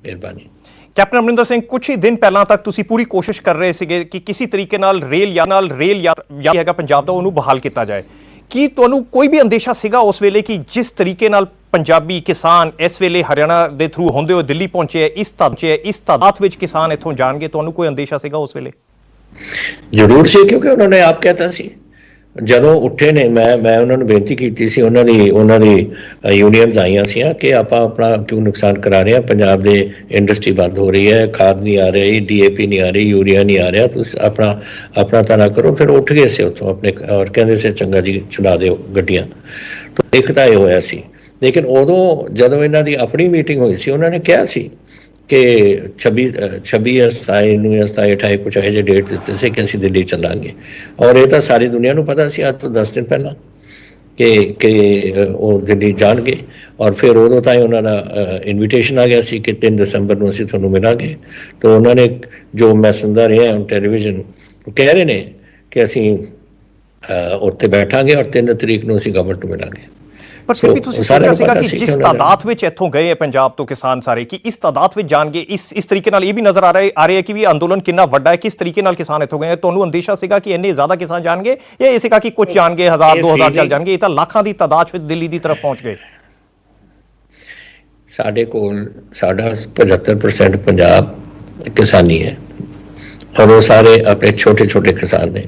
ਮਿਹਰਬਾਨੀ। ਕੈਪਟਨ ਅਮਰਿੰਦਰ ਸਿੰਘ, ਕੁਝ ਹੀ ਦਿਨ ਪਹਿਲਾਂ ਤੱਕ ਤੁਸੀਂ ਪੂਰੀ ਕੋਸ਼ਿਸ਼ ਕਰ ਰਹੇ ਸੀਗੇ ਕਿ ਕਿਸੇ ਤਰੀਕੇ ਨਾਲ ਰੇਲ ਹੈਗਾ ਪੰਜਾਬ ਦਾ ਉਹਨੂੰ ਬਹਾਲ ਕੀਤਾ ਜਾਏ। ਕੀ ਤੁਹਾਨੂੰ ਕੋਈ ਵੀ ਅੰਦੇਸ਼ਾ ਸੀਗਾ ਉਸ ਵੇਲੇ ਕਿ ਜਿਸ ਤਰੀਕੇ ਨਾਲ ਪੰਜਾਬੀ ਕਿਸਾਨ ਇਸ ਵੇਲੇ ਹਰਿਆਣਾ ਦੇ ਥਰੂ ਹੁੰਦੇ ਹੋਏ ਦਿੱਲੀ ਪਹੁੰਚੇ ਇਸ ਤਾਦਾਦ ਵਿੱਚ ਕਿਸਾਨ ਇੱਥੋਂ ਜਾਣਗੇ? ਤੁਹਾਨੂੰ ਕੋਈ ਅੰਦੇਸ਼ਾ ਸੀਗਾ ਉਸ ਵੇਲੇ? ਜ਼ਰੂਰ ਸੀ, ਕਿਉਂਕਿ ਉਹਨਾਂ ਨੇ ਆਪ ਕਹਿਤਾ ਸੀ ਜਦੋਂ ਉੱਠੇ ਨੇ। ਮੈਂ ਉਹਨਾਂ ਨੂੰ ਬੇਨਤੀ ਕੀਤੀ ਸੀ, ਉਹਨਾਂ ਦੀ ਯੂਨੀਅਨਸ ਆਈਆਂ ਸੀ ਕਿ ਆਪਾਂ ਆਪਣਾ ਕਿਉਂ ਨੁਕਸਾਨ ਕਰਾ ਰਹੇ ਹਾਂ, ਪੰਜਾਬ ਦੇ ਇੰਡਸਟਰੀ ਬੰਦ ਹੋ ਰਹੀ ਹੈ, ਖਾਦ ਨਹੀਂ ਆ ਰਹੀ, DAP ਨਹੀਂ ਆ ਰਹੀ, ਯੂਰੀਆ ਨਹੀਂ ਆ ਰਿਹਾ, ਤੁਸੀਂ ਆਪਣਾ ਤਾਂ ਨਾ ਕਰੋ। ਫਿਰ ਉੱਠ ਗਏ ਸੀ ਉੱਥੋਂ ਆਪਣੇ, ਔਰ ਕਹਿੰਦੇ ਸੀ ਚੰਗਾ ਜੀ ਚਲਾ ਦਿਓ ਗੱਡੀਆਂ। ਇੱਕ ਤਾਂ ਇਹ ਹੋਇਆ ਸੀ। ਲੇਕਿਨ ਉਦੋਂ ਜਦੋਂ ਇਹਨਾਂ ਦੀ ਆਪਣੀ ਮੀਟਿੰਗ ਹੋਈ ਸੀ, ਉਹਨਾਂ ਨੇ ਕਿਹਾ ਸੀ ਕਿ 26 ਜਾਂ 27 ਕੁਛ ਇਹੋ ਜਿਹੇ ਡੇਟ ਦਿੱਤੇ ਸੀ ਕਿ ਅਸੀਂ ਦਿੱਲੀ ਚੱਲਾਂਗੇ। ਔਰ ਇਹ ਤਾਂ ਸਾਰੀ ਦੁਨੀਆ ਨੂੰ ਪਤਾ ਸੀ ਅੱਜ ਤੋਂ 10 ਦਿਨ ਪਹਿਲਾਂ ਕਿ ਉਹ ਦਿੱਲੀ ਜਾਣਗੇ। ਔਰ ਫਿਰ ਉਦੋਂ ਤਾਂ ਹੀ ਉਹਨਾਂ ਦਾ ਇਨਵੀਟੇਸ਼ਨ ਆ ਗਿਆ ਸੀ ਕਿ 3 ਦਸੰਬਰ ਨੂੰ ਅਸੀਂ ਤੁਹਾਨੂੰ ਮਿਲਾਂਗੇ। ਤਾਂ ਉਹਨਾਂ ਨੇ, ਜੋ ਮੈਂ ਸੁਣਦਾ ਰਿਹਾ ਟੈਲੀਵਿਜ਼ਨ, ਕਹਿ ਰਹੇ ਨੇ ਕਿ ਅਸੀਂ ਉੱਥੇ ਬੈਠਾਂਗੇ ਔਰ 3 ਤਰੀਕ ਨੂੰ ਅਸੀਂ ਗਵਰਨਮੈਂਟ ਨੂੰ ਮਿਲਾਂਗੇ। ਪਰ ਫਿਰ ਵੀ ਤੁਸੀਂ ਸੋਚਿਆ ਸੀਗਾ ਕਿ ਜਿਸ ਤਾਦਾਦ ਵਿੱਚ ਇੱਥੋਂ ਗਏ ਪੰਜਾਬ ਤੋਂ ਕਿਸਾਨ ਸਾਰੇ, ਕਿ ਇਸ ਤਾਦਾਦ ਵਿੱਚ ਜਾਣਗੇ, ਇਸ ਤਰੀਕੇ ਨਾਲ ਇਹ ਵੀ ਨਜ਼ਰ ਆ ਰਿਹਾ ਹੈ ਕਿ ਵੀ ਅੰਦੋਲਨ ਕਿੰਨਾ ਵੱਡਾ ਹੈ, ਕਿਸ ਤਰੀਕੇ ਨਾਲ ਕਿਸਾਨ ਇੱਥੋਂ ਗਏ? ਤੁਹਾਨੂੰ ਅੰਦੇਸ਼ਾ ਸੀਗਾ ਕਿ ਇੰਨੇ ਜ਼ਿਆਦਾ ਕਿਸਾਨ ਜਾਣਗੇ, ਜਾਂ ਇਹ ਸੀਗਾ ਕਿ ਕੁਝ ਜਾਣਗੇ, 1000 2000 ਚੱਲ ਜਾਣਗੇ? ਇਹ ਤਾਂ ਲੱਖਾਂ ਦੀ ਤਾਦਾਦ ਵਿੱਚ ਦਿੱਲੀ ਦੀ ਤਰਫ ਪਹੁੰਚ ਗਏ। ਸਾਡੇ ਕੋਲ ਸਾਡਾ 75% ਪੰਜਾਬ ਕਿਸਾਨੀ ਹੈ, ਔਰ ਉਹ ਸਾਰੇ ਆਪਣੇ ਛੋਟੇ ਛੋਟੇ ਕਿਸਾਨ ਨੇ।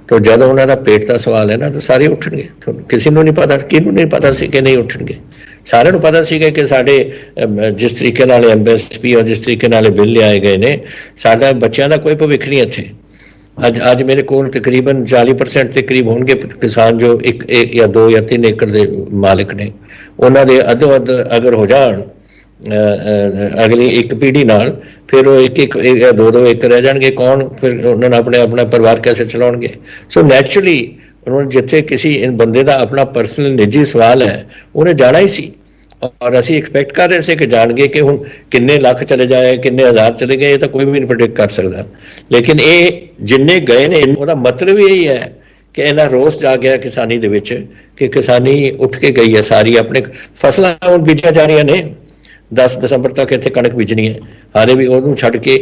ਤਾਂ ਜਦੋਂ ਉਹਨਾਂ ਦਾ ਪੇਟ ਦਾ ਸਵਾਲ ਹੈ ਨਾ, ਤਾਂ ਸਾਰੇ ਉੱਠਣਗੇ। ਤੁਹਾਨੂੰ ਕਿਸੇ ਨੂੰ ਨਹੀਂ ਪਤਾ, ਕਿਹਨੂੰ ਨਹੀਂ ਪਤਾ ਸੀ ਕਿ ਨਹੀਂ ਉੱਠਣਗੇ? ਸਾਰਿਆਂ ਨੂੰ ਪਤਾ ਸੀਗਾ ਕਿ ਸਾਡੇ ਜਿਸ ਤਰੀਕੇ ਨਾਲ MSP ਔਰ ਜਿਸ ਤਰੀਕੇ ਨਾਲ ਬਿੱਲ ਲਿਆਏ ਗਏ ਨੇ, ਸਾਡਾ ਬੱਚਿਆਂ ਦਾ ਕੋਈ ਭਵਿੱਖ ਨਹੀਂ ਇੱਥੇ। ਅੱਜ ਮੇਰੇ ਕੋਲ ਤਕਰੀਬਨ 40% ਦੇ ਕਰੀਬ ਹੋਣਗੇ ਕਿਸਾਨ ਜੋ 1 ਜਾਂ 2 ਜਾਂ 3 ਏਕੜ ਦੇ ਮਾਲਕ ਨੇ। ਉਹਨਾਂ ਦੇ ਅੱਧੋ ਅੱਧ ਅਗਰ ਹੋ ਜਾਣ ਅਗਲੀ ਇੱਕ ਪੀੜ੍ਹੀ ਨਾਲ, ਫਿਰ ਉਹ 1 ਜਾਂ 2 ਏਕੜ ਰਹਿ ਜਾਣਗੇ। ਕੌਣ ਫਿਰ ਉਹਨਾਂ ਨੂੰ ਆਪਣਾ ਪਰਿਵਾਰ ਕੈਸੇ ਚਲਾਉਣਗੇ? ਸੋ ਨੈਚੁਰਲੀ ਉਹਨਾਂ ਨੂੰ ਜਿੱਥੇ ਕਿਸੇ ਬੰਦੇ ਦਾ ਆਪਣਾ ਪਰਸਨਲ ਨਿੱਜੀ ਸਵਾਲ ਹੈ, ਉਹਨੇ ਜਾਣਾ ਹੀ ਸੀ। ਔਰ ਅਸੀਂ ਐਕਸਪੈਕਟ ਕਰ ਰਹੇ ਸੀ ਕਿ ਜਾਣਗੇ। ਕਿ ਹੁਣ ਕਿੰਨੇ ਲੱਖ ਚਲੇ ਜਾਏ, ਕਿੰਨੇ ਹਜ਼ਾਰ ਚਲੇ ਗਏ, ਇਹ ਤਾਂ ਕੋਈ ਵੀ ਨਹੀਂ ਪ੍ਰੈਡਿਕਟ ਕਰ ਸਕਦਾ। ਲੇਕਿਨ ਇਹ ਜਿੰਨੇ ਗਏ ਨੇ, ਉਹਦਾ ਮਤਲਬ ਇਹੀ ਹੈ ਕਿ ਇਹਨਾਂ ਰੋਸ ਜਾ ਗਿਆ ਕਿਸਾਨੀ ਦੇ ਵਿੱਚ, ਕਿ ਕਿਸਾਨੀ ਉੱਠ ਕੇ ਗਈ ਹੈ ਸਾਰੀ। ਆਪਣੇ ਫਸਲਾਂ ਹੁਣ ਬੀਜੀਆਂ ਜਾ ਰਹੀਆਂ ਨੇ। 10 ਦਸੰਬਰ ਤੱਕ ਇੱਥੇ ਕਣਕ ਬੀਜਣੀ ਹੈ। ਹਾਲੇ ਵੀ ਉਹਨੂੰ ਛੱਡ ਕੇ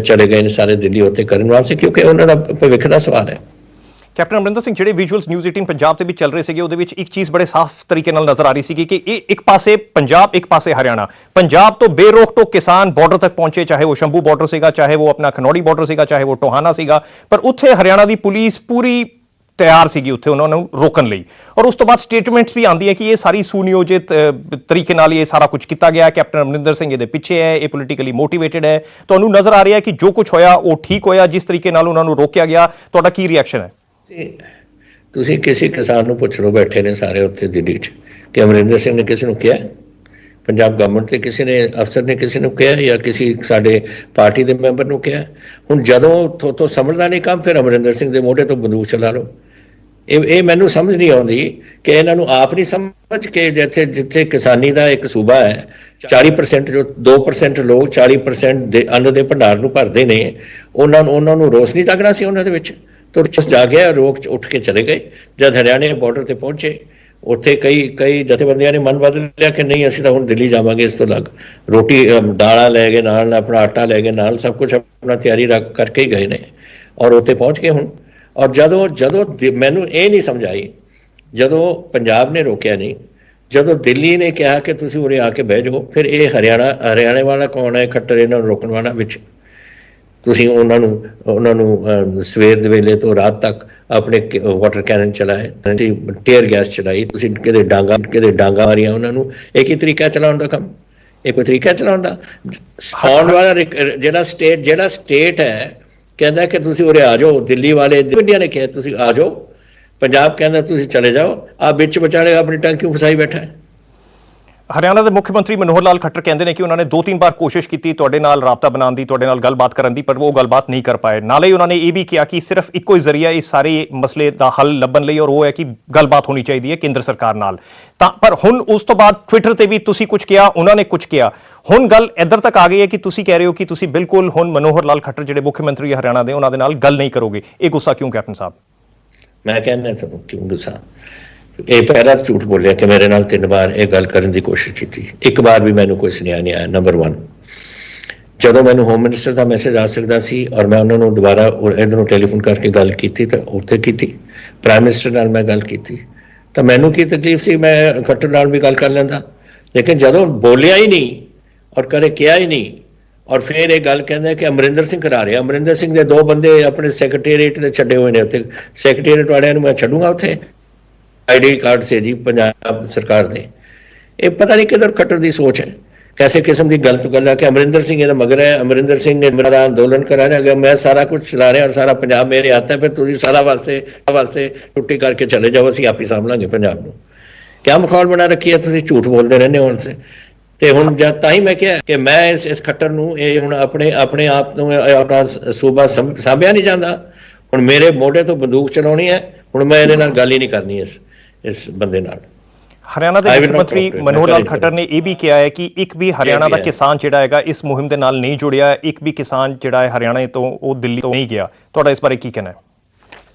ਚਲੇ ਗਏ ਨੇ ਸਾਰੇ ਦਿੱਲੀ ਉੱਥੇ ਕਰਨ ਵਾਸਤੇ, ਕਿਉਂਕਿ ਉਹਨਾਂ ਦਾ ਭਵਿੱਖ ਦਾ ਸਵਾਲ ਹੈ। ਕੈਪਟਨ ਅਮਰਿੰਦਰ ਸਿੰਘ, ਜਿਹੜੇ ਵਿਜ਼ੂਅਲਸ ਨਿਊਜ਼ 18 ਪੰਜਾਬ ਤੇ ਵੀ ਚੱਲ ਰਹੇ ਸੀਗੇ, ਉਹਦੇ ਵਿੱਚ ਇੱਕ ਚੀਜ਼ ਬੜੇ ਸਾਫ਼ ਤਰੀਕੇ ਨਾਲ ਨਜ਼ਰ ਆ ਰਹੀ ਸੀਗੀ ਕਿ ਇਹ ਇੱਕ ਪਾਸੇ ਪੰਜਾਬ, ਇੱਕ ਪਾਸੇ ਹਰਿਆਣਾ। ਪੰਜਾਬ ਤੋਂ ਬੇਰੋਕ ਟੋਕ ਕਿਸਾਨ ਬਾਰਡਰ ਤੱਕ ਪਹੁੰਚੇ, ਚਾਹੇ ਉਹ ਸ਼ੰਭੂ ਬਾਰਡਰ ਸੀਗਾ, ਚਾਹੇ ਉਹ ਆਪਣਾ ਖਨੌੜੀ ਬਾਰਡਰ ਸੀਗਾ, ਚਾਹੇ ਉਹ ਟੋਹਾਨਾ ਸੀਗਾ। ਪਰ ਉੱਥੇ ਹਰਿਆਣਾ ਦੀ ਪੁਲਿਸ ਪੂਰੀ ਤਿਆਰ ਸੀਗੀ ਉੱਥੇ ਉਹਨਾਂ ਨੂੰ ਰੋਕਣ ਲਈ। ਔਰ ਉਸ ਤੋਂ ਬਾਅਦ ਸਟੇਟਮੈਂਟਸ ਵੀ ਆਉਂਦੀ ਹੈ ਕਿ ਇਹ ਸਾਰੀ ਸੁਨਿਯੋਜਿਤ ਤਰੀਕੇ ਨਾਲ ਇਹ ਸਾਰਾ ਕੁਝ ਕੀਤਾ ਗਿਆ। ਕੈਪਟਨ ਅਮਰਿੰਦਰ ਸਿੰਘ ਇਹਦੇ ਪਿੱਛੇ ਹੈ, ਇਹ ਪੋਲੀਟੀਕਲੀ ਮੋਟੀਵੇਟਡ ਹੈ। ਤੁਹਾਨੂੰ ਨਜ਼ਰ ਆ ਰਿਹਾ ਕਿ ਜੋ ਕੁਝ ਹੋਇਆ ਉਹ ਠੀਕ ਹੋਇਆ, ਜਿਸ ਤਰੀਕੇ ਨਾਲ ਉਹਨਾਂ ਨੂੰ ਰੋਕਿਆ ਗਿਆ? ਤੁਹਾਡਾ ਕੀ ਰਿਐਕਸ਼ਨ ਹੈ? ਤੁਸੀਂ ਕਿਸੇ ਕਿਸਾਨ ਨੂੰ ਪੁੱਛ ਲਓ, ਬੈਠੇ ਨੇ ਸਾਰੇ ਉੱਥੇ ਦਿੱਲੀ 'ਚ, ਕਿ ਅਮਰਿੰਦਰ ਸਿੰਘ ਨੇ ਕਿਸੇ ਨੂੰ ਕਿਹਾ? ਪੰਜਾਬ ਗਵਰਨਮੈਂਟ ਤੇ ਕਿਸੇ ਨੇ, ਅਫਸਰ ਨੇ ਕਿਸੇ ਨੂੰ ਕਿਹਾ, ਜਾਂ ਕਿਸੇ ਸਾਡੇ ਪਾਰਟੀ ਦੇ ਮੈਂਬਰ ਨੂੰ ਕਿਹਾ? ਹੁਣ ਜਦੋਂ ਤੋਂ ਸਮਝਦਾ ਨਹੀਂ ਕੰਮ, ਫਿਰ ਅਮਰਿੰਦਰ ਸਿੰਘ ਦੇ ਮੋਢੇ ਤੋਂ ਬੰਦੂਕ ਚਲਾ ਲਓ। ਇਹ ਮੈਨੂੰ ਸਮਝ ਨਹੀਂ ਆਉਂਦੀ ਕਿ ਇਹਨਾਂ ਨੂੰ ਆਪ ਨਹੀਂ ਸਮਝ ਕੇ ਜਿੱਥੇ ਕਿਸਾਨੀ ਦਾ ਇੱਕ ਸੂਬਾ ਹੈ, 40% ਜੋ 2% ਲੋਕ 40% ਦੇ ਅੰਨ ਦੇ ਭੰਡਾਰ ਨੂੰ ਭਰਦੇ ਨੇ, ਉਹਨਾਂ ਨੂੰ ਰੋਸ ਨਹੀਂ ਲੱਗਣਾ ਸੀ ਉਹਨਾਂ ਦੇ ਵਿੱਚ? ਤਾਂ ਰੋਸ ਜਾ ਗਿਆ, ਰੋਕ ਉੱਠ ਕੇ ਚਲੇ ਗਏ। ਜਦ ਹਰਿਆਣੇ ਬਾਰਡਰ ਤੇ ਪਹੁੰਚੇ, ਉੱਥੇ ਕਈ ਜਥੇਬੰਦੀਆਂ ਨੇ ਮਨ ਬਦਲ ਲਿਆ ਕਿ ਨਹੀਂ, ਅਸੀਂ ਤਾਂ ਹੁਣ ਦਿੱਲੀ ਜਾਵਾਂਗੇ। ਇਸ ਤੋਂ ਲੱਗ ਰੋਟੀ ਦਾਲਾਂ ਲੈ ਗਏ ਨਾਲ, ਆਪਣਾ ਆਟਾ ਲੈ ਗਏ ਨਾਲ, ਸਭ ਕੁਝ ਆਪਣਾ ਤਿਆਰੀ ਰੱਖ ਕਰਕੇ ਹੀ ਗਏ ਨੇ। ਔਰ ਉੱਥੇ ਪਹੁੰਚ ਕੇ ਹੁਣ, ਔਰ ਜਦੋਂ ਮੈਨੂੰ ਇਹ ਨਹੀਂ ਸਮਝ ਆਈ, ਜਦੋਂ ਪੰਜਾਬ ਨੇ ਰੋਕਿਆ ਨਹੀਂ, ਜਦੋਂ ਦਿੱਲੀ ਨੇ ਕਿਹਾ ਕਿ ਤੁਸੀਂ ਉਰੇ ਆ ਕੇ ਬਹਿ ਜਾਓ, ਫਿਰ ਇਹ ਹਰਿਆਣੇ ਵਾਲਾ ਕੌਣ ਹੈ ਖੱਟਰ ਇਹਨਾਂ ਨੂੰ ਰੋਕਣ ਵਾਲਾ? ਵਿੱਚ ਤੁਸੀਂ ਉਹਨਾਂ ਨੂੰ ਸਵੇਰ ਦੇ ਵੇਲੇ ਤੋਂ ਰਾਤ ਤੱਕ ਆਪਣੇ ਵਾਟਰ ਕੈਨਨ ਚਲਾਏ, ਟੀਅਰ ਗੈਸ ਚਲਾਈ, ਤੁਸੀਂ ਕਿਤੇ ਡਾਂਗਾ ਮਾਰੀਆਂ ਉਹਨਾਂ ਨੂੰ। ਇਹ ਕੀ ਤਰੀਕਾ ਚਲਾਉਣ ਦਾ ਕੰਮ? ਇਹ ਕੋਈ ਤਰੀਕਾ ਚਲਾਉਣ ਦਾ? ਆਉਣ ਵਾਲਾ ਜਿਹੜਾ ਸਟੇਟ ਹੈ ਕਹਿੰਦਾ ਕਿ ਤੁਸੀਂ ਉਰੇ ਆ ਜਾਓ, ਦਿੱਲੀ ਵਾਲੇ ਇੰਡੀਆ ਨੇ ਕਿਹਾ ਤੁਸੀਂ ਆ ਜਾਓ, ਪੰਜਾਬ ਕਹਿੰਦਾ ਤੁਸੀਂ ਚਲੇ ਜਾਓ। ਆ ਵਿੱਚ ਵਿਚਾਲੇ ਆਪਣੀ ਟੰਗ ਕਿਉਂ ਫਸਾਈ ਬੈਠਾ ਹੈ? ਹਰਿਆਣਾ ਦੇ ਮੁੱਖ ਮੰਤਰੀ ਮਨੋਹਰ ਲਾਲ ਖੱਟਰ ਕਹਿੰਦੇ ਨੇ ਕਿ ਉਹਨਾਂ ਨੇ 2-3 ਵਾਰ ਕੋਸ਼ਿਸ਼ ਕੀਤੀ ਤੁਹਾਡੇ ਨਾਲ ਰਾਬਤਾ ਬਣਾਉਣ ਦੀ, ਤੁਹਾਡੇ ਨਾਲ ਗੱਲਬਾਤ ਕਰਨ ਦੀ, ਪਰ ਉਹ ਗੱਲਬਾਤ ਨਹੀਂ ਕਰ ਪਾਏ। ਨਾਲੇ ਉਹਨਾਂ ਨੇ ਇਹ ਵੀ ਕਿਹਾ ਕਿ ਸਿਰਫ ਇੱਕੋ ਹੀ ਜ਼ਰੀਆ ਇਸ ਸਾਰੇ ਮਸਲੇ ਦਾ ਹੱਲ ਲੱਭਣ ਲਈ, ਔਰ ਉਹ ਹੈ ਕਿ ਗੱਲਬਾਤ ਹੋਣੀ ਚਾਹੀਦੀ ਹੈ ਕੇਂਦਰ ਸਰਕਾਰ ਨਾਲ। ਤਾਂ ਪਰ ਹੁਣ ਉਸ ਤੋਂ ਬਾਅਦ ਟਵਿੱਟਰ ਤੇ ਵੀ ਤੁਸੀਂ ਕੁਝ ਕਿਹਾ, ਉਹਨਾਂ ਨੇ ਕੁਝ ਕਿਹਾ। ਹੁਣ ਗੱਲ ਇੱਧਰ ਤੱਕ ਆ ਗਈ ਹੈ ਕਿ ਤੁਸੀਂ ਕਹਿ ਰਹੇ ਹੋ ਕਿ ਤੁਸੀਂ ਬਿਲਕੁਲ ਹੁਣ ਮਨੋਹਰ ਲਾਲ ਖੱਟਰ ਜਿਹੜੇ ਮੁੱਖ ਮੰਤਰੀ ਹਰਿਆਣਾ ਦੇ, ਉਹਨਾਂ ਦੇ ਨਾਲ ਗੱਲ ਨਹੀਂ ਕਰੋਗੇ। ਇਹ ਗੁੱਸਾ ਕਿਉਂ ਕੈਪਟਨ ਸਾਹਿਬ? ਮੈਂ ਕਹਿੰਦਾ ਤੁਹਾਨੂੰ ਕਿਉਂ ਗੁੱਸਾ? ਇਹ ਪਹਿਲਾਂ ਝੂਠ ਬੋਲਿਆ ਕਿ ਮੇਰੇ ਨਾਲ 3 ਵਾਰ ਇਹ ਗੱਲ ਕਰਨ ਦੀ ਕੋਸ਼ਿਸ਼ ਕੀਤੀ, 1 ਵਾਰ ਵੀ ਮੈਨੂੰ ਕੋਈ ਸੁਨੇਹਾ ਨਹੀਂ ਆਇਆ। ਨੰਬਰ 1 ਜਦੋਂ ਮੈਨੂੰ ਹੋਮ ਮਿਨਿਸਟਰ ਦਾ ਮੈਸੇਜ ਆ ਸਕਦਾ ਸੀ ਔਰ ਮੈਂ ਉਹਨਾਂ ਨੂੰ ਦੁਬਾਰਾ ਇੱਧਰੋਂ ਟੈਲੀਫੋਨ ਕਰਕੇ ਗੱਲ ਕੀਤੀ ਤਾਂ ਉੱਥੇ ਕੀਤੀ, ਪ੍ਰਾਈਮ ਮਿਨਿਸਟਰ ਨਾਲ ਮੈਂ ਗੱਲ ਕੀਤੀ ਤਾਂ ਮੈਨੂੰ ਕੀ ਤਕਲੀਫ ਸੀ, ਮੈਂ ਖੱਟਰ ਨਾਲ ਵੀ ਗੱਲ ਕਰ ਲੈਂਦਾ। ਲੇਕਿਨ ਜਦੋਂ ਬੋਲਿਆ ਹੀ ਨਹੀਂ ਔਰ ਕਦੇ ਕਿਹਾ ਹੀ ਨਹੀਂ ਔਰ ਫਿਰ ਇਹ ਗੱਲ ਕਹਿੰਦਾ ਕਿ ਅਮਰਿੰਦਰ ਸਿੰਘ ਕਰਾ ਰਿਹਾ, ਅਮਰਿੰਦਰ ਸਿੰਘ ਦੇ 2 ਬੰਦੇ ਆਪਣੇ ਸੈਕਟਰੀਏਟ ਦੇ ਛੱਡੇ ਹੋਏ ਨੇ ਉੱਥੇ, ਸੈਕਟਰੀਏਟ ਵਾਲਿਆਂ ਨੂੰ ਮੈਂ ਛੱਡੂੰਗਾ ਉੱਥੇ, ਆਈਡੀ ਕਾਰਡ ਸੇ ਜੀ ਪੰਜਾਬ ਸਰਕਾਰ ਦੇ। ਇਹ ਪਤਾ ਨਹੀਂ ਕਿਧਰ ਖੱਟਰ ਦੀ ਸੋਚ ਹੈ, कैसे किस्म की गलत गल है कि अमरिंदर सिंह ये मगर है, अमरिंदर सिंह ने मेरा अंदोलन कराया गया, मैं सारा कुछ चला रहा और सारा पंजाब मेरे हाथ है, फिर तुम सारा वास्ते छुट्टी करके चले जाओ, असं आप ही सामभ लांगे पंजाब को। क्या मखौल बना रखी है, तुम झूठ बोलते रहने हो उनसे। ਤੇ ਹੁਣ ਜਦ ਤਾਂ ਹੀ ਮੈਂ ਕਿਹਾ ਕਿ ਮੈਂ ਇਸ ਖੱਟਰ ਨੂੰ ਇਹ ਹੁਣ ਆਪਣੇ ਆਪ ਨੂੰ ਆਪਣਾ ਸੂਬਾ ਸਾਂਭਿਆ ਨਹੀਂ ਜਾਂਦਾ, ਹੁਣ ਮੇਰੇ ਮੋਢੇ ਤੋਂ ਬੰਦੂਕ ਚਲਾਉਣੀ ਹੈ, ਹੁਣ ਮੈਂ ਇਹਦੇ ਨਾਲ ਗੱਲ ਹੀ ਨਹੀਂ ਕਰਨੀ ਇਸ ਬੰਦੇ ਨਾਲ। ਹਰਿਆਣਾ ਦੇ ਮੁੱਖ ਮੰਤਰੀ ਮਨੋਹਰ ਲਾਲ ਖੱਟਰ ਨੇ ਇਹ ਵੀ ਕਿਹਾ ਹੈ ਕਿ ਇੱਕ ਵੀ ਹਰਿਆਣਾ ਦਾ ਕਿਸਾਨ ਜਿਹੜਾ ਹੈਗਾ ਇਸ ਮੁਹਿੰਮ ਦੇ ਨਾਲ ਨਹੀਂ ਜੁੜਿਆ, ਇੱਕ ਵੀ ਕਿਸਾਨ ਜਿਹੜਾ ਹੈ ਹਰਿਆਣਾ ਤੋਂ ਉਹ ਦਿੱਲੀ ਤੋਂ ਨਹੀਂ ਗਿਆ। ਤੁਹਾਡਾ ਇਸ ਬਾਰੇ ਕੀ ਕਹਿਣਾ ਹੈ?